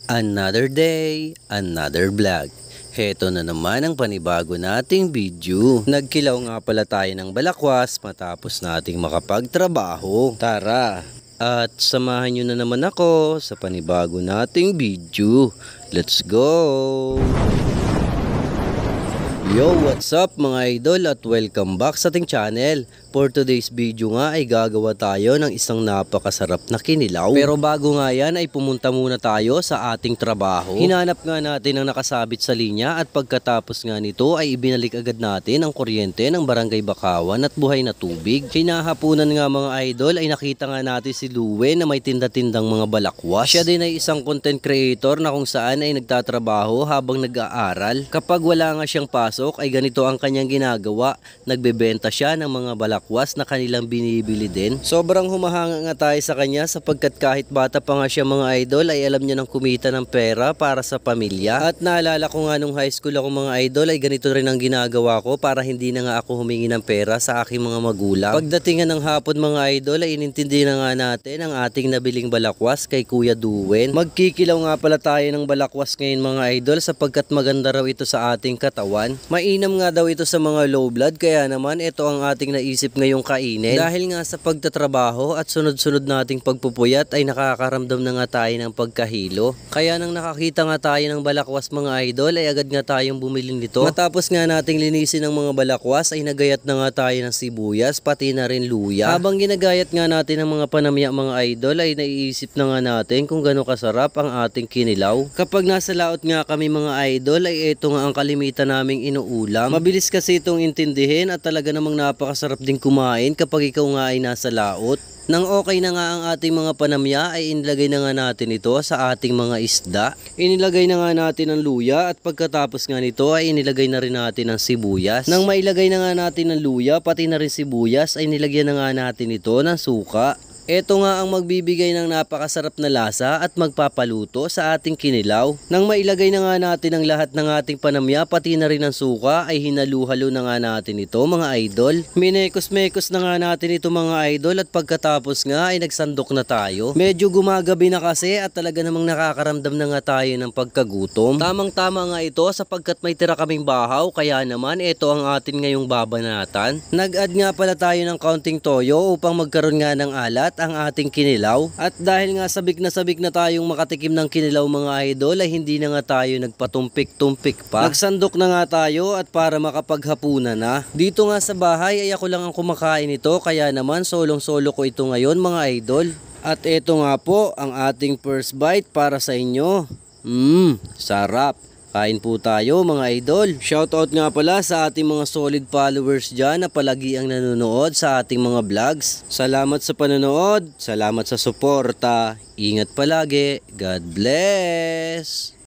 Another day, another vlog. Heto na naman ang panibago nating video. Nagkilaw nga pala tayo ng balakwas matapos nating makapagtrabaho. Tara, at samahan nyo na naman ako sa panibago nating video. Let's go! Yo, what's up mga idol at welcome back sa ating channel. For today's video nga ay gagawa tayo ng isang napakasarap na kinilaw. Pero bago nga yan ay pumunta muna tayo sa ating trabaho. Hinanap nga natin ang nakasabit sa linya at pagkatapos nga nito ay ibinalik agad natin ang kuryente ng Barangay Bakawan at buhay na tubig. Kinahapunan nga mga idol ay nakita nga natin si Luwe na may tinda-tindang mga balakwas. Siya din ay isang content creator na kung saan ay nagtatrabaho habang nag-aaral. Kapag wala nga siyang pasok ay ganito ang kanyang ginagawa. Nagbebenta siya ng mga balakwas na kanilang binibili din. Sobrang humahanga nga tayo sa kanya sapagkat kahit bata pa nga siya mga idol ay alam niya ng kumita ng pera para sa pamilya. At naalala ko nga nung high school ako mga idol ay ganito rin ang ginagawa ko para hindi na nga ako humingi ng pera sa aking mga magulang. Pagdating ng hapon mga idol ay inintindi na nga natin ang ating nabiling balakwas kay Kuya Duwen. Magkikilaw nga pala tayo ng balakwas ngayon mga idol sapagkat maganda raw ito sa ating katawan. Mainam nga daw ito sa mga low blood kaya naman ito ang ating naisip ngayong kainin. Dahil nga sa pagtatrabaho at sunod-sunod nating pagpupuyat ay nakakaramdam na nga tayo ng pagkahilo. Kaya nang nakakita nga tayo ng balakwas mga idol ay agad nga tayong bumili nito. Matapos nga nating linisin ang mga balakwas ay nagayat na nga tayo ng sibuyas pati na rin luya. Habang ginagayat nga natin ang mga panamya mga idol ay naiisip na nga natin kung gaano kasarap ang ating kinilaw. Kapag nasa laot nga kami mga idol ay ito nga ang kalimitan naming inuulam. Mabilis kasi itong intindihin at talaga namang napakasarap din kumain kapag ikaw nga ay nasa laot. Nang okay na nga ang ating mga panamya ay inilagay na nga natin ito sa ating mga isda. Inilagay na nga natin ang luya at pagkatapos nga nito ay inilagay na rin natin ang sibuyas. Nang mailagay na nga natin ang luya pati na rin sibuyas ay nilagyan na nga natin ito ng suka. Ito nga ang magbibigay ng napakasarap na lasa at magpapaluto sa ating kinilaw. Nang mailagay na nga natin ang lahat ng ating panamya pati na rin ang suka ay hinalu-halo na nga natin ito mga idol. Minekos-mekos na nga natin ito mga idol at pagkatapos nga ay nagsandok na tayo. Medyo gumagabi na kasi at talaga namang nakakaramdam na nga tayo ng pagkagutom. Tamang-tama nga ito sapagkat may tira kaming bahaw kaya naman ito ang atin ngayong babanatan. Nag-add nga pala tayo ng kaunting toyo upang magkaroon nga ng alat ang ating kinilaw. At dahil nga sabik na tayong makatikim ng kinilaw mga idol ay hindi na nga tayo nagpatumpik-tumpik pa. Nagsandok na nga tayo at para makapaghapunan na. Dito nga sa bahay ay ako lang ang kumakain ito kaya naman solong-solo ko ito ngayon mga idol. At ito nga po ang ating first bite para sa inyo. Sarap. Kain po tayo mga idol. Shoutout nga pala sa ating mga solid followers dyan na palagi ang nanonood sa ating mga vlogs. Salamat sa panonood, salamat sa suporta. Ingat palagi. God bless!